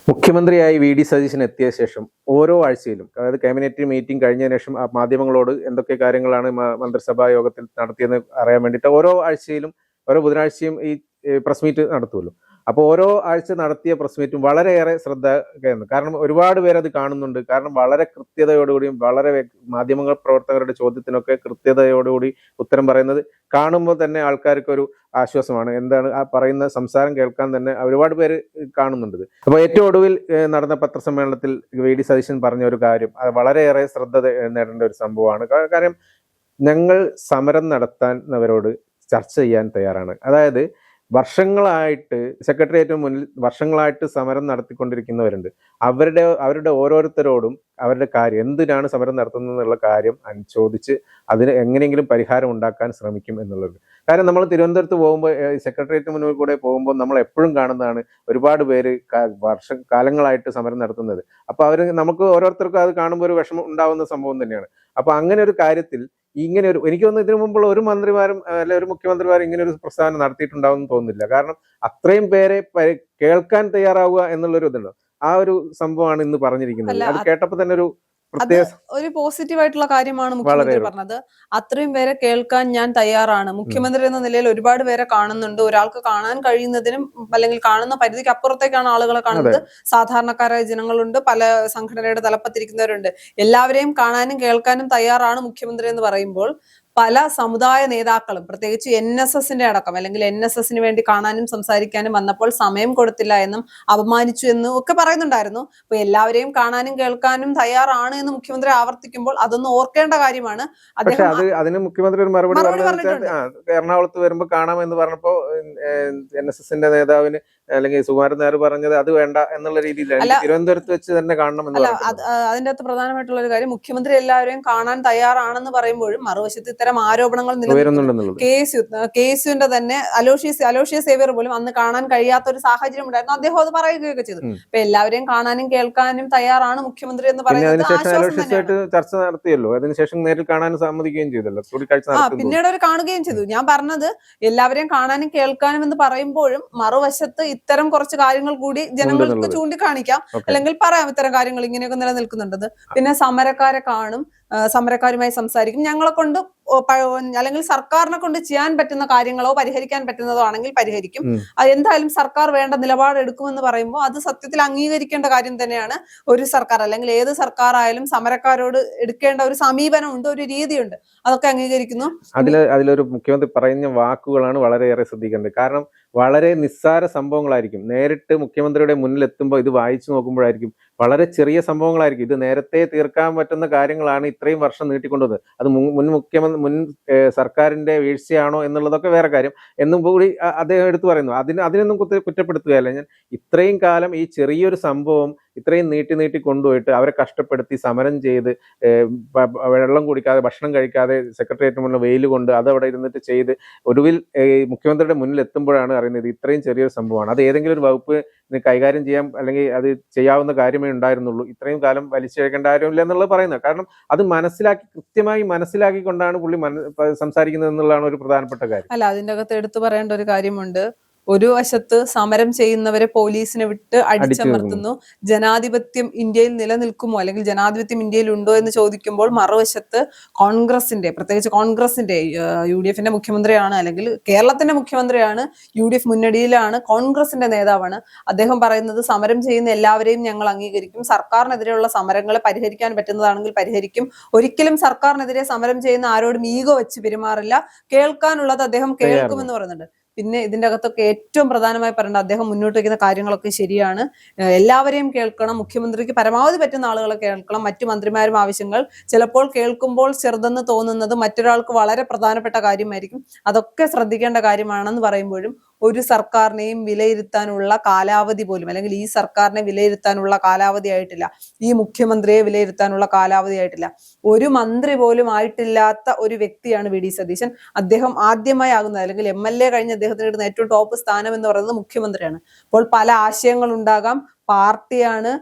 മുഖ്യമന്ത്രിയായി വി.ഡി. സതീശൻ എത്തിയ ശേഷം ഓരോ ആഴ്ചയിലും, അതായത് ക്യാബിനറ്റ് മീറ്റിംഗ് കഴിഞ്ഞതിന് ശേഷം മാധ്യമങ്ങളോട് എന്തൊക്കെ കാര്യങ്ങളാണ് മന്ത്രിസഭാ യോഗത്തിൽ നടത്തിയെന്ന് അറിയാൻ വേണ്ടിയിട്ട് ഓരോ ആഴ്ചയിലും ഓരോ ബുധനാഴ്ചയും ഈ പ്രസ് മീറ്റ് നടത്തുമല്ലോ. അപ്പോൾ ഓരോ ആഴ്ച നടത്തിയ പ്രസ് മീറ്റും വളരെയേറെ ശ്രദ്ധ കയറുന്നു. കാരണം ഒരുപാട് പേരത് കാണുന്നുണ്ട്. കാരണം വളരെ കൃത്യതയോടുകൂടിയും വളരെ മാധ്യമങ്ങൾ പ്രവർത്തകരുടെ ചോദ്യത്തിനൊക്കെ കൃത്യതയോടുകൂടി ഉത്തരം പറയുന്നത് കാണുമ്പോൾ തന്നെ ആൾക്കാർക്ക് ഒരു ആശ്വാസമാണ്. എന്താണ് ആ പറയുന്ന സംസാരം കേൾക്കാൻ തന്നെ ഒരുപാട് പേര് കാണുന്നുണ്ട്. അപ്പോൾ ഏറ്റവും ഒടുവിൽ നടന്ന പത്രസമ്മേളനത്തിൽ വി.ഡി. സതീശൻ പറഞ്ഞ ഒരു കാര്യം അത് വളരെയേറെ ശ്രദ്ധ നേടേണ്ട ഒരു സംഭവമാണ്. കാര്യം ഞങ്ങൾ സമരം നടത്താനവരോട് ചർച്ച ചെയ്യാൻ തയ്യാറാണ്. അതായത് വർഷങ്ങളായിട്ട് സെക്രട്ടേറിയറ്റിന് മുന്നിൽ വർഷങ്ങളായിട്ട് സമരം നടത്തിക്കൊണ്ടിരിക്കുന്നവരുണ്ട്. അവരുടെ ഓരോരുത്തരോടും അവരുടെ കാര്യം എന്തിനാണ് സമരം നടത്തുന്നത് എന്നുള്ള കാര്യം ചോദിച്ച് അതിന് എങ്ങനെയെങ്കിലും പരിഹാരം ഉണ്ടാക്കാൻ ശ്രമിക്കും എന്നുള്ളത്. കാരണം നമ്മൾ തിരുവനന്തപുരത്ത് പോകുമ്പോൾ സെക്രട്ടേറിയറ്റിന് മുന്നിൽ കൂടെ പോകുമ്പോൾ നമ്മൾ എപ്പോഴും കാണുന്നതാണ് ഒരുപാട് പേര് കാലങ്ങളായിട്ട് സമരം നടത്തുന്നത്. അപ്പോൾ നമുക്ക് ഓരോരുത്തർക്കും അത് കാണുമ്പോൾ ഒരു വിഷമം ഉണ്ടാവുന്ന സംഭവം തന്നെയാണ്. അപ്പൊ അങ്ങനെ ഒരു കാര്യത്തിൽ ഇങ്ങനെ ഒരു എനിക്ക് തോന്നുന്നു ഇതിനു മുമ്പുള്ള ഒരു മന്ത്രിമാരും അല്ലെ ഒരു മുഖ്യമന്ത്രിമാരും ഇങ്ങനെ ഒരു പ്രസ്താവന നടത്തിയിട്ടുണ്ടാവും തോന്നുന്നില്ല. കാരണം അത്രയും പേരെ കേൾക്കാൻ തയ്യാറാവുക എന്നുള്ളൊരു ഇതുണ്ട്. ആ ഒരു സംഭവമാണ് ഇന്ന് പറഞ്ഞിരിക്കുന്നത്. അത് കേട്ടപ്പോൾ തന്നെ ഒരു പോസിറ്റീവ് ആയിട്ടുള്ള കാര്യമാണ് മുഖ്യമന്ത്രി പറഞ്ഞത്. അത്രയും പേരെ കേൾക്കാൻ ഞാൻ തയ്യാറാണ്. മുഖ്യമന്ത്രി എന്ന നിലയിൽ ഒരുപാട് പേരെ കാണുന്നുണ്ട്. ഒരാൾക്ക് കാണാൻ കഴിയുന്നതിനും അല്ലെങ്കിൽ കാണുന്ന പരിധിക്ക് അപ്പുറത്തേക്കാണ് ആളുകളെ കാണുന്നത്. സാധാരണക്കാരായ ജനങ്ങളുണ്ട്, പല സംഘടനയുടെ തലപ്പത്തിരിക്കുന്നവരുണ്ട്. എല്ലാവരെയും കാണാനും കേൾക്കാനും തയ്യാറാണ് മുഖ്യമന്ത്രി എന്ന് പറയുമ്പോൾ പല സമുദായ നേതാക്കളും പ്രത്യേകിച്ച് NSSന്റെ അടക്കം അല്ലെങ്കിൽ NSSന് വേണ്ടി കാണാനും സംസാരിക്കാനും വന്നപ്പോൾ സമയം കൊടുത്തില്ല എന്നും അപമാനിച്ചു എന്നും ഒക്കെ പറയുന്നുണ്ടായിരുന്നു. അപ്പൊ എല്ലാവരെയും കാണാനും കേൾക്കാനും തയ്യാറാണ് എന്ന് മുഖ്യമന്ത്രി ആവർത്തിക്കുമ്പോൾ അതൊന്നും ഓർക്കേണ്ട കാര്യമാണ്. അതിന് മുഖ്യമന്ത്രി ഒരു മറുപടി എറണാകുളത്ത് വരുമ്പോൾ കാണാമെന്ന് പറഞ്ഞപ്പോ NSSന്റെ നേതാവിന് അല്ലെങ്കിൽ സുകുമാരൻ നായർ പറഞ്ഞത് അത് വേണ്ട എന്നുള്ള രീതിയിലാണ് തിരുവനന്തപുരത്ത് വെച്ച് തന്നെ കാണണം എന്ന്. അതിന്റെ അകത്ത് പ്രധാനമായിട്ടുള്ള ഒരു കാര്യം മുഖ്യമന്ത്രി എല്ലാവരെയും കാണാൻ തയ്യാറാണെന്ന് പറയുമ്പോഴും മറുവശത്ത് ഇത്തരം ആരോപണങ്ങൾ നിലനിൽക്കുന്നു. KSUവിന്റെ തന്നെ അലോഷ്യ സേവ്യർ പോലും അന്ന് കാണാൻ കഴിയാത്ത ഒരു സാഹചര്യം ഉണ്ടായിരുന്നു. അദ്ദേഹം അത് പറയുകയൊക്കെ ചെയ്തു. അപ്പൊ എല്ലാവരെയും കാണാനും കേൾക്കാനും തയ്യാറാണ് മുഖ്യമന്ത്രി എന്ന് പറയുന്നത് ചർച്ച നടത്തിയല്ലോ. അതിനുശേഷം നേരിൽ കാണാനും സമ്മതിക്കുകയും ചെയ്തല്ലോ, പിന്നീട് അവർ കാണുകയും ചെയ്തു. ഞാൻ പറഞ്ഞത് എല്ലാവരെയും കാണാനും കേൾക്കാനും എന്ന് പറയുമ്പോഴും മറുവശത്ത് ഇത്തരം കുറച്ച് കാര്യങ്ങൾ കൂടി ജനങ്ങൾക്ക് ചൂണ്ടിക്കാണിക്കാം, അല്ലെങ്കിൽ പറയാം ഇത്തരം കാര്യങ്ങൾ ഇങ്ങനെയൊക്കെ നിലനിൽക്കുന്നുണ്ടത്. പിന്നെ സമരക്കാരെ കാണും, സമരക്കാരുമായി സംസാരിക്കും, ഞങ്ങളെ കൊണ്ട് അല്ലെങ്കിൽ സർക്കാരിനെ കൊണ്ട് ചെയ്യാൻ പറ്റുന്ന കാര്യങ്ങളോ പരിഹരിക്കാൻ പറ്റുന്നതോ ആണെങ്കിൽ പരിഹരിക്കും. എന്തായാലും സർക്കാർ വേണ്ട നിലപാട് എടുക്കുമെന്ന് പറയുമ്പോൾ അത് സത്യത്തിൽ അംഗീകരിക്കേണ്ട കാര്യം തന്നെയാണ്. ഒരു സർക്കാർ അല്ലെങ്കിൽ ഏത് സർക്കാർ ആയാലും സമരക്കാരോട് എടുക്കേണ്ട ഒരു സമീപനമുണ്ട്, ഒരു രീതിയുണ്ട്, അതൊക്കെ അംഗീകരിക്കുന്നു. അതിലൊരു മുഖ്യമന്ത്രി പറയുന്ന വാക്കുകളാണ് വളരെയേറെ ശ്രദ്ധിക്കേണ്ടത്. കാരണം വളരെ നിസ്സാര സംഭവങ്ങളായിരിക്കും. നേരിട്ട് മുഖ്യമന്ത്രിയുടെ മുന്നിൽ എത്തുമ്പോൾ ഇത് വായിച്ചു നോക്കുമ്പോഴായിരിക്കും വളരെ ചെറിയ സംഭവങ്ങളായിരിക്കും. ഇത് നേരത്തെ തീർക്കാൻ പറ്റുന്ന കാര്യങ്ങളാണ് ഇത്രയും വർഷം നീട്ടിക്കൊണ്ടുവന്നത്. അത് മുൻ സർക്കാരിന്റെ വീഴ്ചയാണോ എന്നുള്ളതൊക്കെ വേറെ കാര്യം എന്നും കൂടി അദ്ദേഹം എടുത്തു പറയുന്നു. അതിനൊന്നും കുറ്റപ്പെടുത്തുകയല്ല ഞാൻ. ഇത്രയും കാലം ഈ ചെറിയൊരു സംഭവം ഇത്രയും നീട്ടി കൊണ്ടുപോയിട്ട് അവരെ കഷ്ടപ്പെടുത്തി സമരം ചെയ്ത് വെള്ളം കുടിക്കാതെ ഭക്ഷണം കഴിക്കാതെ സെക്രട്ടേറിയറ്റിന് മുന്നിൽ വെയിൽ കൊണ്ട് അതവിടെ ഇരുന്നിട്ട് ചെയ്ത് ഒടുവിൽ മുഖ്യമന്ത്രിയുടെ മുന്നിൽ എത്തുമ്പോഴാണ് അറിയുന്നത് ഇത്രയും ചെറിയൊരു സംഭവമാണ്. അത് ഏതെങ്കിലും ഒരു വകുപ്പ് കൈകാര്യം ചെയ്യാൻ അല്ലെങ്കിൽ അത് ചെയ്യാവുന്ന കാര്യമേ ഉണ്ടായിരുന്നുള്ളൂ. ഇത്രയും കാലം വലിച്ചഴക്കേണ്ട കാര്യമില്ല എന്നുള്ളത് പറയുന്നത്. കാരണം അത് കൃത്യമായി മനസ്സിലാക്കിക്കൊണ്ടാണ് പുള്ളി സംസാരിക്കുന്നത് എന്നുള്ളതാണ് ഒരു പ്രധാനപ്പെട്ട കാര്യം. അല്ല, അതിന്റെ അകത്ത് എടുത്തു പറയേണ്ട ഒരു കാര്യമുണ്ട്. ഒരു വശത്ത് സമരം ചെയ്യുന്നവരെ പോലീസിനെ വിട്ട് അടിച്ചമർത്തുന്നു. ജനാധിപത്യം ഇന്ത്യയിൽ നിലനിൽക്കുമോ അല്ലെങ്കിൽ ജനാധിപത്യം ഇന്ത്യയിൽ ഉണ്ടോ എന്ന് ചോദിക്കുമ്പോൾ മറുവശത്ത് പ്രത്യേകിച്ച് കോൺഗ്രസിന്റെ UDFന്റെ മുഖ്യമന്ത്രിയാണ്, അല്ലെങ്കിൽ കേരളത്തിന്റെ മുഖ്യമന്ത്രിയാണ്, UDF മുന്നണിയിലാണ്, കോൺഗ്രസിന്റെ നേതാവാണ്. അദ്ദേഹം പറയുന്നത് സമരം ചെയ്യുന്ന എല്ലാവരെയും ഞങ്ങൾ അംഗീകരിക്കും, സർക്കാരിനെതിരെയുള്ള സമരങ്ങളെ പരിഹരിക്കാൻ പറ്റുന്നതാണെങ്കിൽ പരിഹരിക്കും, ഒരിക്കലും സർക്കാരിനെതിരെ സമരം ചെയ്യുന്ന ആരോടും ഈഗോ വെച്ച് പെരുമാറില്ല, കേൾക്കാനുള്ളത് അദ്ദേഹം കേൾക്കുമെന്ന് പറയുന്നുണ്ട്. പിന്നെ ഇതിന്റെ അകത്തൊക്കെ ഏറ്റവും പ്രധാനമായി പറയേണ്ട അദ്ദേഹം മുന്നോട്ട് വയ്ക്കുന്ന കാര്യങ്ങളൊക്കെ ശരിയാണ്. എല്ലാവരെയും കേൾക്കണം, മുഖ്യമന്ത്രിക്ക് പരമാവധി പറ്റുന്ന ആളുകളെ കേൾക്കണം. മറ്റു മന്ത്രിമാരും ആവശ്യങ്ങൾ ചിലപ്പോൾ കേൾക്കുമ്പോൾ ചെറുതെന്ന് തോന്നുന്നത് മറ്റൊരാൾക്ക് വളരെ പ്രധാനപ്പെട്ട കാര്യമായിരിക്കും. അതൊക്കെ ശ്രദ്ധിക്കേണ്ട കാര്യമാണെന്ന് പറയുമ്പോഴും ഒരു സർക്കാരിനെയും വിലയിരുത്താനുള്ള കാലാവധി പോലും, അല്ലെങ്കിൽ ഈ സർക്കാരിനെ വിലയിരുത്താനുള്ള കാലാവധി ആയിട്ടില്ല, ഈ മുഖ്യമന്ത്രിയെ വിലയിരുത്താനുള്ള കാലാവധി ആയിട്ടില്ല. ഒരു മന്ത്രി പോലും ആയിട്ടില്ലാത്ത ഒരു വ്യക്തിയാണ് വി.ഡി. സതീശൻ. അദ്ദേഹം ആദ്യമായി ആകുന്നത് അല്ലെങ്കിൽ MLA കഴിഞ്ഞ് അദ്ദേഹത്തിന് കിട്ടുന്ന ഏറ്റവും ടോപ്പ് സ്ഥാനം എന്ന് പറയുന്നത് മുഖ്യമന്ത്രിയാണ്. അപ്പോൾ പല ആശയങ്ങൾ ഉണ്ടാകാം, പാർട്ടിയാണ്,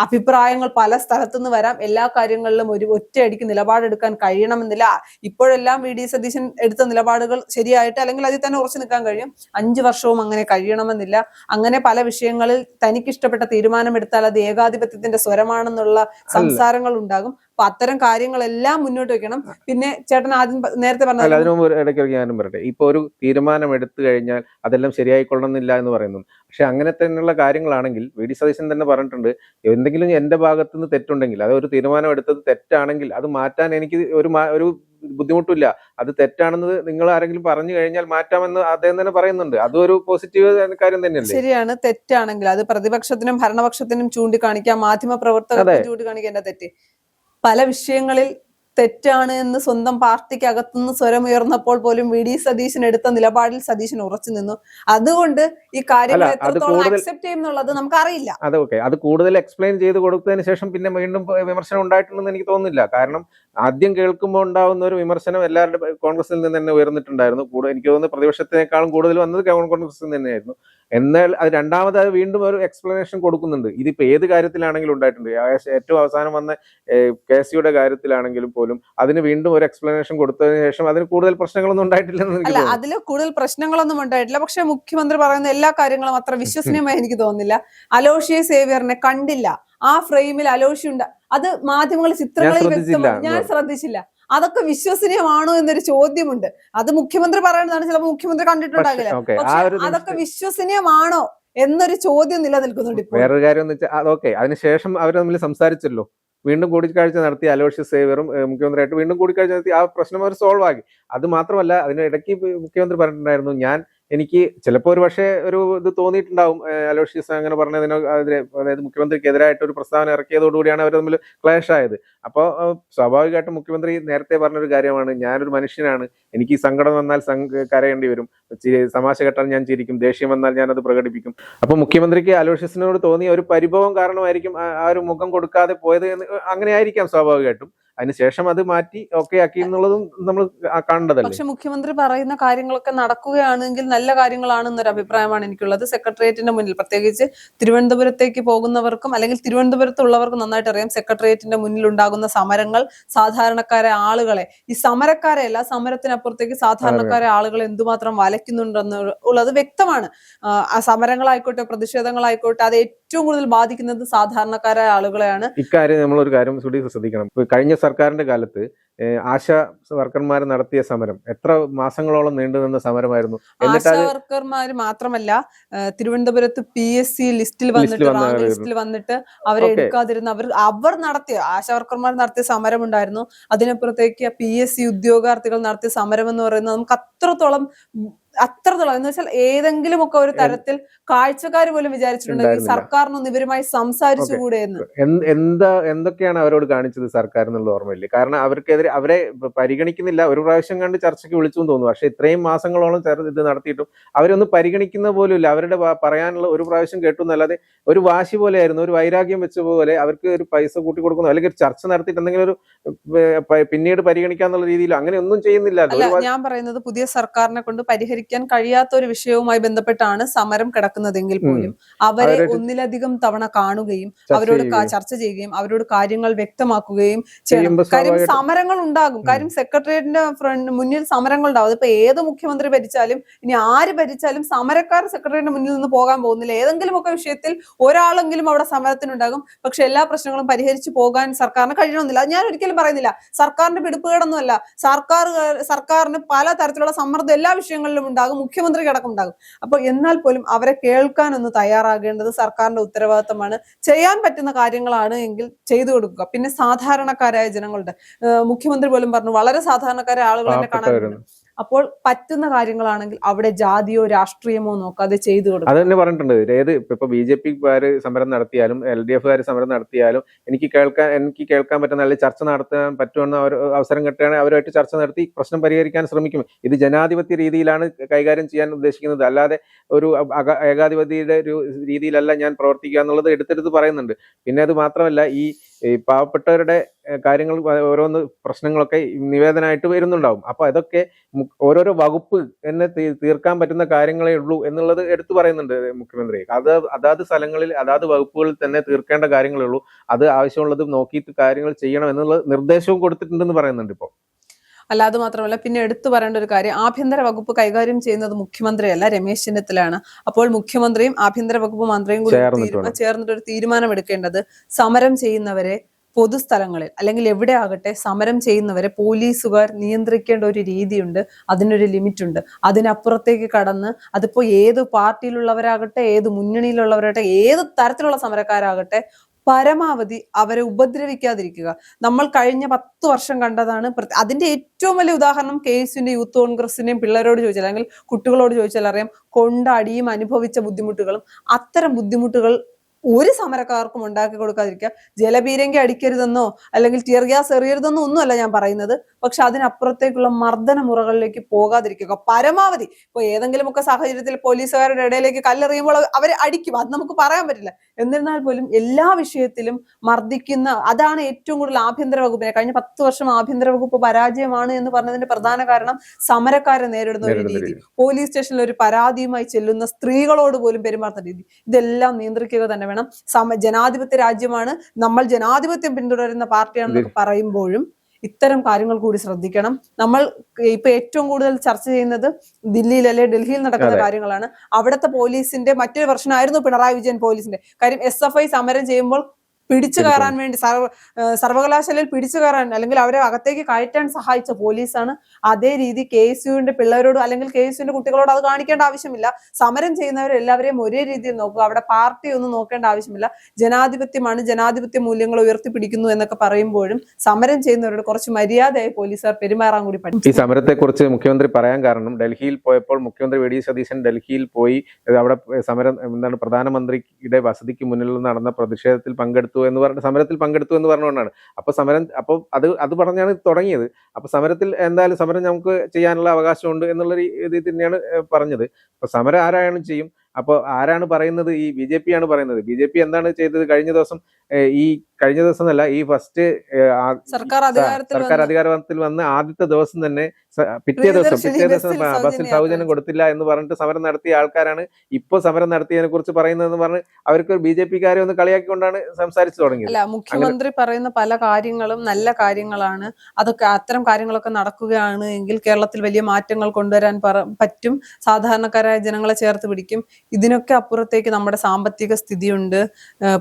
അഭിപ്രായങ്ങൾ പല സ്ഥലത്തുനിന്ന് വരാം. എല്ലാ കാര്യങ്ങളിലും ഒരു ഒറ്റയടിക്ക് നിലപാടെടുക്കാൻ കഴിയണമെന്നില്ല. ഇപ്പോഴെല്ലാം വി.ഡി. സതീശൻ എടുത്ത നിലപാടുകൾ ശരിയായിട്ട് അല്ലെങ്കിൽ അതിൽ തന്നെ ഉറച്ചു നിൽക്കാൻ കഴിയും. 5 വർഷവും അങ്ങനെ കഴിയണമെന്നില്ല. അങ്ങനെ പല വിഷയങ്ങളിൽ തനിക്കിഷ്ടപ്പെട്ട തീരുമാനമെടുത്താൽ അത് ഏകാധിപത്യത്തിന്റെ സ്വരമാണെന്നുള്ള സംസാരങ്ങൾ ഉണ്ടാകും. അപ്പൊ അത്തരം കാര്യങ്ങളെല്ലാം മുന്നോട്ട് വെക്കണം. പിന്നെ ചേട്ടൻ ആദ്യം നേരത്തെ അല്ല, പറഞ്ഞ അതിനു മുമ്പ് ഇടയ്ക്ക് ഞാനും പറയട്ടെ. ഇപ്പൊ ഒരു തീരുമാനം എടുത്തു കഴിഞ്ഞാൽ അതെല്ലാം ശരിയായിക്കൊള്ളണമെന്നില്ല എന്ന് പറയുന്നു. പക്ഷെ അങ്ങനെ തന്നെയുള്ള കാര്യങ്ങളാണെങ്കിൽ വി.ഡി. സതീശൻ തന്നെ പറഞ്ഞിട്ടുണ്ട്, എന്തെങ്കിലും എന്റെ ഭാഗത്തു നിന്ന് തെറ്റുണ്ടെങ്കിൽ, അത് ഒരു തീരുമാനം എടുത്തത് തെറ്റാണെങ്കിൽ അത് മാറ്റാൻ എനിക്ക് ഒരു ബുദ്ധിമുട്ടില്ല. അത് തെറ്റാണെന്ന് നിങ്ങൾ ആരെങ്കിലും പറഞ്ഞു കഴിഞ്ഞാൽ മാറ്റാമെന്ന് അദ്ദേഹം തന്നെ പറയുന്നുണ്ട്. അതും ഒരു പോസിറ്റീവ് കാര്യം തന്നെയല്ലേ? ശരിയാണ്. തെറ്റാണെങ്കിൽ അത് പ്രതിപക്ഷത്തിനും ഭരണപക്ഷത്തിനും ചൂണ്ടിക്കാണിക്കാം, മാധ്യമ പ്രവർത്തകർക്കും ചൂണ്ടിക്കാണിക്കേണ്ട തെറ്റ്. പല വിഷയങ്ങളിൽ തെറ്റാണ് എന്ന് സ്വന്തം പാർട്ടിക്ക് അകത്തുനിന്ന് സ്വരമുയർന്നപ്പോൾ പോലും വി.ഡി. സതീശൻ എടുത്ത നിലപാടിൽ സതീശൻ ഉറച്ചു നിന്നു. അതുകൊണ്ട് ഈ കാര്യങ്ങൾ എത്രത്തോളം അക്സെപ്റ്റ് ചെയ്യും എന്നുള്ളത് നമുക്കറിയില്ല. അതൊക്കെ അത് കൂടുതൽ എക്സ്പ്ലെയിൻ ചെയ്ത് കൊടുത്തതിന് ശേഷം പിന്നെ വീണ്ടും വിമർശനം ഉണ്ടായിട്ടുണ്ടെന്ന് എനിക്ക് തോന്നുന്നില്ല. കാരണം ആദ്യം കേൾക്കുമ്പോൾ ഉണ്ടാവുന്ന ഒരു വിമർശനം എല്ലാവരുടെ കോൺഗ്രസിൽ നിന്ന് തന്നെ ഉയർന്നിട്ടുണ്ടായിരുന്നു. എനിക്ക് തോന്നുന്നു പ്രതിപക്ഷത്തിനേക്കാളും കൂടുതൽ വന്നത് കോൺഗ്രസിൽ നിന്ന് തന്നെയായിരുന്നു. എന്നാൽ അത് രണ്ടാമത് അത് വീണ്ടും ഒരു എക്സ്പ്ലനേഷൻ കൊടുക്കുന്നുണ്ട്. ഇതിപ്പോ ഏത് കാര്യത്തിലാണെങ്കിലും ഉണ്ടായിട്ടുണ്ട്. ഏറ്റവും അവസാനം വന്ന KC-യുടെ കാര്യത്തിലാണെങ്കിലും പോലും അതിന് വീണ്ടും ഒരു എക്സ്പ്ലനേഷൻ കൊടുത്തതിന് ശേഷം അതിന് കൂടുതൽ പ്രശ്നങ്ങളൊന്നും ഉണ്ടായിട്ടില്ലെന്ന് എനിക്ക് തോന്നുന്നു. അതിൽ കൂടുതൽ പ്രശ്നങ്ങളൊന്നും ഉണ്ടായിട്ടില്ല. പക്ഷെ മുഖ്യമന്ത്രി പറയുന്ന എല്ലാ കാര്യങ്ങളും അത്ര വിശ്വസനീയമായി എനിക്ക് തോന്നുന്നില്ല. അലോഷ്യസ് സേവ്യറിനെ കണ്ടില്ല, ആ ഫ്രെയിമിൽ അലോഷി ഉണ്ട്, അത് മാധ്യമങ്ങൾ ചിത്രങ്ങളിൽ വ്യക്തമാണ്. ഞാൻ ശ്രദ്ധിച്ചില്ല. അതൊക്കെ വിശ്വസനീയമാണോ എന്നൊരു ചോദ്യമുണ്ട്. അത് മുഖ്യമന്ത്രി പറയുന്നതാണ്, ചിലപ്പോൾ മുഖ്യമന്ത്രി കണ്ടിട്ടുണ്ടാകില്ല. പക്ഷെ അതൊക്കെ വിശ്വസനീയമാണോ എന്നൊരു ചോദ്യം നിലനിൽക്കുന്നുണ്ട്. വേറൊരു കാര്യം എന്ന് വെച്ചാൽ അതൊക്കെ അതിനുശേഷം അവർ തമ്മിൽ സംസാരിച്ചല്ലോ, വീണ്ടും കൂടിക്കാഴ്ച നടത്തി. അലോഷ്യസ് സേവ്യറും മുഖ്യമന്ത്രിയായിട്ട് വീണ്ടും കൂടിക്കാഴ്ച നടത്തി. ആ പ്രശ്നം അവർ സോൾവ് ആക്കി. അത് മാത്രമല്ല, അതിനിടയ്ക്ക് മുഖ്യമന്ത്രി പറഞ്ഞിട്ടുണ്ടായിരുന്നു, എനിക്ക് ചിലപ്പോൾ ഒരു പക്ഷേ ഒരു ഇത് തോന്നിയിട്ടുണ്ടാവും, അലോഷ്യസ് അങ്ങനെ പറഞ്ഞതിനെതിരെ, അതായത് മുഖ്യമന്ത്രിക്കെതിരായിട്ട് ഒരു പ്രസ്താവന ഇറക്കിയതോടുകൂടിയാണ് അവർ തമ്മിൽ ക്ലാഷ് ആയത്. അപ്പോൾ സ്വാഭാവികമായിട്ടും മുഖ്യമന്ത്രി നേരത്തെ പറഞ്ഞൊരു കാര്യമാണ്, ഞാനൊരു മനുഷ്യനാണ്, എനിക്ക് സങ്കടം വന്നാൽ കരയേണ്ടി വരും, തമാശ കേട്ടാൽ ഞാൻ ചിരിക്കും, ദേഷ്യം വന്നാൽ ഞാൻ അത് പ്രകടിപ്പിക്കും. അപ്പൊ മുഖ്യമന്ത്രിക്ക് അലോഷ്യസിനോട് തോന്നിയ ഒരു പരിഭവം കാരണമായിരിക്കും ആ ഒരു മുഖം കൊടുക്കാതെ പോയത് എന്ന്, അങ്ങനെ ആയിരിക്കാം സ്വാഭാവികമായിട്ടും. അതിനുശേഷം അത് മാറ്റി ഓക്കെ ആക്കി എന്നുള്ളതും നമ്മൾ കാണേണ്ടതല്ലേ. പക്ഷെ മുഖ്യമന്ത്രി പറയുന്ന കാര്യങ്ങളൊക്കെ നടക്കുകയാണെങ്കിൽ നല്ല കാര്യങ്ങളാണെന്നൊരു അഭിപ്രായമാണ് എനിക്കുള്ളത്. സെക്രട്ടേറിയറ്റിന്റെ മുന്നിൽ, പ്രത്യേകിച്ച് തിരുവനന്തപുരത്തേക്ക് പോകുന്നവർക്കും അല്ലെങ്കിൽ തിരുവനന്തപുരത്തുള്ളവർക്കും നന്നായിട്ട് അറിയാം, സെക്രട്ടേറിയറ്റിന്റെ മുന്നിൽ ഉണ്ടാകുന്ന സമരങ്ങൾ സാധാരണക്കാരെ ആളുകളെ, ഈ സമരക്കാരെ അല്ല, സമരത്തിനപ്പുറത്തേക്ക് സാധാരണക്കാരെ ആളുകളെ എന്തുമാത്രം വലയ്ക്കുന്നുണ്ടെന്നുള്ളത് വ്യക്തമാണ്. ആ സമരങ്ങളായിക്കോട്ടെ, പ്രതിഷേധങ്ങളായിക്കോട്ടെ, അത് ഏറ്റവും കൂടുതൽ ബാധിക്കുന്നത് സാധാരണക്കാരായ ആളുകളെയാണ്. ഇക്കാര്യം നമ്മളൊരു കാര്യം ശ്രദ്ധിക്കണം. കഴിഞ്ഞ സർക്കാരിന്റെ കാലത്ത് ആശാ വർക്കർമാർ നടത്തിയ സമരം എത്ര മാസങ്ങളോളം നീണ്ടുനിന്ന സമരമായിരുന്നു. ആശാ വർക്കർമാര് മാത്രമല്ല, തിരുവനന്തപുരത്ത് PSC ലിസ്റ്റിൽ വന്നിട്ട് അവരെ എടുക്കാതിരുന്ന അവർ നടത്തിയ, ആശാ വർക്കർമാർ നടത്തിയ സമരം ഉണ്ടായിരുന്നു. അതിനപ്പുറത്തേക്ക് PSC ഉദ്യോഗാർത്ഥികൾ നടത്തിയ സമരം എന്ന് പറയുന്നത് നമുക്ക് അത്രത്തോളം എന്ന് വെച്ചാൽ ഏതെങ്കിലും ഒക്കെ ഒരു തരത്തിൽ കാഴ്ചക്കാർ പോലും വിചാരിച്ചിട്ടുണ്ടെങ്കിൽ സർക്കാരിനൊന്ന് ഇവരുമായി സംസാരിച്ചുകൂടെ എന്ന്. എന്തൊക്കെയാണ് അവരോട് കാണിച്ചത് സർക്കാർ എന്നുള്ളത് ഓർമ്മയില്ലേ? കാരണം അവർക്കെതിരെ അവരെ പരിഗണിക്കുന്നില്ല. ഒരു പ്രാവശ്യം കണ്ട് ചർച്ചയ്ക്ക് വിളിച്ചു തോന്നുന്നു. പക്ഷെ ഇത്രയും മാസങ്ങളോളം ഇത് നടത്തിയിട്ടും അവരൊന്നും പരിഗണിക്കുന്ന പോലും ഇല്ല. അവരുടെ പറയാനുള്ള ഒരു പ്രാവശ്യം കേട്ടു എന്നല്ലാതെ ഒരു വാശി പോലെയായിരുന്നു, ഒരു വൈരാഗ്യം വെച്ച പോലെ അവർക്ക് ഒരു പൈസ കൂട്ടി കൊടുക്കുന്നു, അല്ലെങ്കിൽ ചർച്ച നടത്തിയിട്ട് എന്തെങ്കിലും ഒരു പിന്നീട് പരിഗണിക്കാന്നുള്ള രീതിയിൽ അങ്ങനെ ഒന്നും ചെയ്യുന്നില്ല. ഞാൻ പറയുന്നത് പുതിയ സർക്കാരിനെ കൊണ്ട് പരിഹരിക്കാൻ കഴിയാത്ത ഒരു വിഷയവുമായി ബന്ധപ്പെട്ടാണ് സമരം കിടക്കുന്നതെങ്കിൽ പോലും അവരെ ഒന്നിലധികം തവണ കാണുകയും അവരോട് ചർച്ച ചെയ്യുകയും അവരോട് കാര്യങ്ങൾ വ്യക്തമാക്കുകയും ചെയ്യണം. കാര്യം സമരങ്ങൾ ഉണ്ടാകും. കാര്യം സെക്രട്ടേറിയറ്റിന്റെ മുന്നിൽ സമരങ്ങൾ ഉണ്ടാവും. അതിപ്പോ ഏത് മുഖ്യമന്ത്രി ഭരിച്ചാലും ഇനി ആര് ഭരിച്ചാലും സമരക്കാർ സെക്രട്ടേറിയറ്റിന്റെ മുന്നിൽ നിന്ന് പോകാൻ പോകുന്നില്ല. ഏതെങ്കിലും ഒക്കെ വിഷയത്തിൽ ഒരാളെങ്കിലും അവിടെ സമരത്തിനുണ്ടാകും. പക്ഷെ എല്ലാ പ്രശ്നങ്ങളും പരിഹരിച്ചു പോകാൻ സർക്കാരിന് കഴിയണമെന്നില്ല. ഞാൻ ഒരിക്കലും പറയുന്നില്ല സർക്കാരിന്റെ പിടിപ്പുകേടൊന്നുമല്ല. സർക്കാരിന് പല തരത്തിലുള്ള സമ്മർദ്ദം എല്ലാ വിഷയങ്ങളിലും ഉണ്ടാകും, മുഖ്യമന്ത്രിക്ക് അടക്കം ഉണ്ടാകും. അപ്പോൾ എന്നാൽ പോലും അവരെ കേൾക്കാനൊന്ന് തയ്യാറാകേണ്ടത് സർക്കാരിന്റെ ഉത്തരവാദിത്തമാണ്. ചെയ്യാൻ പറ്റുന്ന കാര്യങ്ങളാണ് എങ്കിൽ ചെയ്തു കൊടുക്കുക. പിന്നെ സാധാരണക്കാരായ ജനങ്ങളുടെ, മുഖ്യമന്ത്രി പോലും പറഞ്ഞു വളരെ സാധാരണക്കാരായ ആളുകൾ എന്നെ കാണാൻ. അപ്പോൾ പറ്റുന്ന കാര്യങ്ങളാണെങ്കിൽ അവിടെ ജാതിയോ രാഷ്ട്രീയമോ നോക്കാതെ ചെയ്തു കൊടുക്കും. അത് തന്നെ പറഞ്ഞിട്ടുണ്ട്. ഏത് ഇപ്പൊ BJP-കാര് സമരം നടത്തിയാലും LDF-കാര് സമരം നടത്തിയാലും എനിക്ക് കേൾക്കാൻ പറ്റുന്ന, അല്ലെങ്കിൽ ചർച്ച നടത്താൻ പറ്റുമെന്ന അവസരം കിട്ടുകയാണെങ്കിൽ അവരുമായിട്ട് ചർച്ച നടത്തി പ്രശ്നം പരിഹരിക്കാൻ ശ്രമിക്കും. ഇത് ജനാധിപത്യ രീതിയിലാണ് കൈകാര്യം ചെയ്യാൻ ഉദ്ദേശിക്കുന്നത്, അല്ലാതെ ഒരു ഏകാധിപതിയുടെ ഒരു രീതിയിലല്ല ഞാൻ പ്രവർത്തിക്കുക എന്നുള്ളത് എടുത്തെടുത്ത് പറയുന്നുണ്ട്. പിന്നെ അത് മാത്രമല്ല, ഈ പാവപ്പെട്ടവരുടെ കാര്യങ്ങൾ ഓരോന്ന് പ്രശ്നങ്ങളൊക്കെ നിവേദനമായിട്ട് വരുന്നുണ്ടാവും. അപ്പൊ അതൊക്കെ ഓരോരോ വകുപ്പ് എന്നെ തീർക്കാൻ പറ്റുന്ന കാര്യങ്ങളേ ഉള്ളൂ എന്നുള്ളത് എടുത്തു പറയുന്നുണ്ട് മുഖ്യമന്ത്രി. അതാത് സ്ഥലങ്ങളിൽ അതാത് വകുപ്പുകളിൽ തന്നെ തീർക്കേണ്ട കാര്യങ്ങളേ ഉള്ളൂ, അത് ആവശ്യമുള്ളത് നോക്കിയിട്ട് കാര്യങ്ങൾ ചെയ്യണം എന്നുള്ള നിർദ്ദേശവും കൊടുത്തിട്ടുണ്ടെന്ന് പറയുന്നുണ്ട് ഇപ്പോൾ. അല്ല, അത് മാത്രമല്ല, പിന്നെ എടുത്തു പറയേണ്ട ഒരു കാര്യം, ആഭ്യന്തര വകുപ്പ് കൈകാര്യം ചെയ്യുന്നത് മുഖ്യമന്ത്രിയല്ല, രമേശ് ചെന്നിത്തലയാണ്. അപ്പോൾ മുഖ്യമന്ത്രിയും ആഭ്യന്തര വകുപ്പ് മന്ത്രിയും കൂടി ചേർന്നിട്ട് ഒരു തീരുമാനം എടുക്കേണ്ടത്, സമരം ചെയ്യുന്നവരെ പൊതുസ്ഥലങ്ങളിൽ അല്ലെങ്കിൽ എവിടെ ആകട്ടെ സമരം ചെയ്യുന്നവരെ പോലീസുകാർ നിയന്ത്രിക്കേണ്ട ഒരു രീതിയുണ്ട്, അതിനൊരു ലിമിറ്റ് ഉണ്ട്. അതിനപ്പുറത്തേക്ക് കടന്ന് അതിപ്പോ ഏത് പാർട്ടിയിലുള്ളവരാകട്ടെ, ഏത് മുന്നണിയിലുള്ളവരാകട്ടെ, ഏത് തരത്തിലുള്ള സമരക്കാരാകട്ടെ, പരമാവധി അവരെ ഉപദ്രവിക്കാതിരിക്കുക. നമ്മൾ കഴിഞ്ഞ 10 വർഷം കണ്ടതാണ്. അതിന്റെ ഏറ്റവും വലിയ ഉദാഹരണം KSUവിന്റെ യൂത്ത് കോൺഗ്രസിന്റെയും പിള്ളേരോട് ചോദിച്ചാൽ അല്ലെങ്കിൽ കുട്ടികളോട് ചോദിച്ചാൽ അറിയാം. കൊണ്ടടിയും അനുഭവിച്ച ബുദ്ധിമുട്ടുകളും, അത്തരം ബുദ്ധിമുട്ടുകൾ ഒരു സമരക്കാർക്കും ഉണ്ടാക്കി കൊടുക്കാതിരിക്കുക. ജലപീരങ്കി അടിക്കരുതെന്നോ അല്ലെങ്കിൽ ടിയർ ഗ്യാസ് എറിയരുതെന്നോ ഒന്നുമല്ല ഞാൻ പറയുന്നത്, പക്ഷെ അതിനപ്പുറത്തേക്കുള്ള മർദ്ദന മുറകളിലേക്ക് പോകാതിരിക്കുക പരമാവധി. ഇപ്പൊ ഏതെങ്കിലുമൊക്കെ സാഹചര്യത്തിൽ പോലീസുകാരുടെ ഇടയിലേക്ക് കല്ലെറിയുമ്പോൾ അവർ അടിക്കും, അത് നമുക്ക് പറയാൻ പറ്റില്ല. എന്നിരുന്നാൽ പോലും എല്ലാ വിഷയത്തിലും മർദ്ദിക്കുന്ന, അതാണ് ഏറ്റവും കൂടുതൽ ആഭ്യന്തര വകുപ്പിനെ കഴിഞ്ഞ 10 വർഷം ആഭ്യന്തര വകുപ്പ് പരാജയമാണ് എന്ന് പറഞ്ഞതിന്റെ പ്രധാന കാരണം സമരക്കാരെ നേരിടുന്ന ഒരു രീതി, പോലീസ് സ്റ്റേഷനിൽ ഒരു പരാതിയുമായി ചെല്ലുന്ന സ്ത്രീകളോട് പോലും പെരുമാറുന്ന രീതി, ഇതെല്ലാം നിയന്ത്രിക്കുക തന്നെ വേണം. ജനാധിപത്യ രാജ്യമാണ്, നമ്മൾ ജനാധിപത്യം പിന്തുടരുന്ന പാർട്ടിയാണെന്നൊക്കെ പറയുമ്പോഴും ഇത്തരം കാര്യങ്ങൾ കൂടി ശ്രദ്ധിക്കണം. നമ്മൾ ഇപ്പൊ ഏറ്റവും കൂടുതൽ ചർച്ച ചെയ്യുന്നത് ഡൽഹിയിൽ നടക്കുന്ന കാര്യങ്ങളാണ്. അവിടുത്തെ പോലീസിന്റെ മറ്റൊരു പ്രശ്നമായിരുന്നു പിണറായി വിജയൻ പോലീസിന്റെ കാര്യം. SFI സമരം ചെയ്യുമ്പോൾ പിടിച്ചു കയറാൻ വേണ്ടി സർവകലാശാലയിൽ പിടിച്ചു കയറാൻ അല്ലെങ്കിൽ അവരെ അകത്തേക്ക് കയറ്റാൻ സഹായിച്ച പോലീസാണ്. അതേ രീതി KSUവിന്റെ പിള്ളേരോട് അല്ലെങ്കിൽ KSUവിന്റെ കുട്ടികളോട് അത് കാണിക്കേണ്ട ആവശ്യമില്ല. സമരം ചെയ്യുന്നവരെല്ലാവരെയും ഒരേ രീതിയിൽ നോക്കുക, അവിടെ പാർട്ടി ഒന്നും നോക്കേണ്ട ആവശ്യമില്ല. ജനാധിപത്യമാണ്, ജനാധിപത്യ മൂല്യങ്ങൾ ഉയർത്തിപ്പിടിക്കുന്നു എന്നൊക്കെ പറയുമ്പോഴും സമരം ചെയ്യുന്നവരോട് കുറച്ച് മര്യാദയായി പോലീസുകാർ പെരുമാറാൻ കൂടി പഠിച്ചു. ഈ സമരത്തെ കുറിച്ച് മുഖ്യമന്ത്രി പറയാൻ കാരണം, ഡൽഹിയിൽ പോയപ്പോൾ മുഖ്യമന്ത്രി VD സതീശൻ ഡൽഹിയിൽ പോയി അവിടെ സമരം പ്രധാനമന്ത്രിയുടെ വസതിക്ക് മുന്നിൽ നടന്ന പ്രതിഷേധത്തിൽ പങ്കെടുത്തു എന്ന് പറഞ്ഞ സമരത്തിൽ പങ്കെടുത്തു എന്ന് പറഞ്ഞുകൊണ്ടാണ്. അപ്പോൾ അത് പറഞ്ഞാണ് തുടങ്ങിയത്. അപ്പൊ സമരത്തിൽ എന്തായാലും സമരം നമുക്ക് ചെയ്യാനുള്ള അവകാശമുണ്ട് എന്നുള്ള രീതിയിൽ തന്നെയാണ് പറഞ്ഞത്. അപ്പൊ സമരം ആരായാലും ചെയ്യും. അപ്പോൾ ആരാണ് പറയുന്നത്? ഈ BJP ആണ് പറയുന്നത്. BJP എന്താണ് ചെയ്തത്? കഴിഞ്ഞ ദിവസം എന്നല്ല, ഈ ഫസ്റ്റ് സർക്കാർ അധികാരത്തിൽ വന്ന് ആദ്യത്തെ ദിവസം തന്നെ പിറ്റേ ദിവസം ബസ്സിൽ സൗജന്യം കൊടുത്തില്ല എന്ന് പറഞ്ഞിട്ട് സമരം നടത്തിയ ആൾക്കാരാണ് ഇപ്പൊ സമരം നടത്തിയതിനെ കുറിച്ച് പറയുന്നതെന്ന് പറഞ്ഞ് അവർക്ക് BJP-കാരെ ഒന്ന് കളിയാക്കിക്കൊണ്ടാണ് സംസാരിച്ചു തുടങ്ങിയത്. അല്ല, മുഖ്യമന്ത്രി പറയുന്ന പല കാര്യങ്ങളും നല്ല കാര്യങ്ങളാണ്. അതൊക്കെ അത്തരം കാര്യങ്ങളൊക്കെ നടക്കുകയാണ് എങ്കിൽ കേരളത്തിൽ വലിയ മാറ്റങ്ങൾ കൊണ്ടുവരാൻ പറ്റും. സാധാരണക്കാരായ ജനങ്ങളെ ചേർത്ത് പിടിക്കും. ഇതിനൊക്കെ അപ്പുറത്തേക്ക് നമ്മുടെ സാമ്പത്തിക സ്ഥിതിയുണ്ട്.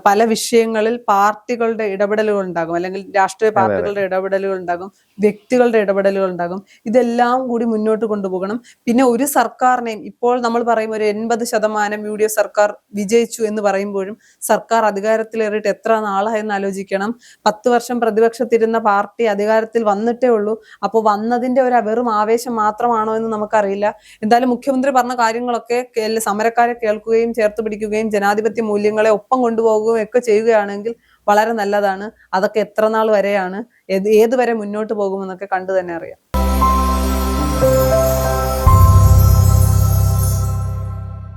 പല വിഷയങ്ങളിൽ പാർട്ടികളുടെ ഇടപെടലുകൾ ഉണ്ടാകും, അല്ലെങ്കിൽ രാഷ്ട്രീയ പാർട്ടികളുടെ ഇടപെടലുകൾ ഉണ്ടാകും, വ്യക്തികളുടെ ഇടപെടലുകൾ ഉണ്ടാകും. ഇതെല്ലാം കൂടി മുന്നോട്ട് കൊണ്ടുപോകണം. പിന്നെ ഒരു സർക്കാരിനെയും ഇപ്പോൾ നമ്മൾ പറയും ഒരു 80% UDF സർക്കാർ വിജയിച്ചു എന്ന് പറയുമ്പോഴും സർക്കാർ അധികാരത്തിലേറിയിട്ട് എത്ര നാളായെന്ന് ആലോചിക്കണം. 10 വർഷം പ്രതിപക്ഷത്തിരുന്ന പാർട്ടി അധികാരത്തിൽ വന്നിട്ടേ ഉള്ളൂ. അപ്പോൾ വന്നതിന്റെ ഒരു വെറും ആവേശം മാത്രമാണോ എന്ന് നമുക്കറിയില്ല. എന്തായാലും മുഖ്യമന്ത്രി പറഞ്ഞ കാര്യങ്ങളൊക്കെ സമരക്കാരെ കേൾക്കുകയും ചേർത്ത് പിടിക്കുകയും ജനാധിപത്യ മൂല്യങ്ങളെ ഒപ്പം കൊണ്ടുപോകുകയും ഒക്കെ ചെയ്യുകയാണെങ്കിൽ വളരെ നല്ലതാണ്. അതൊക്കെ എത്ര നാൾ വരെയാണ്, ഏതുവരെ മുന്നോട്ട് പോകുമെന്നൊക്കെ കണ്ടു തന്നെ അറിയാം.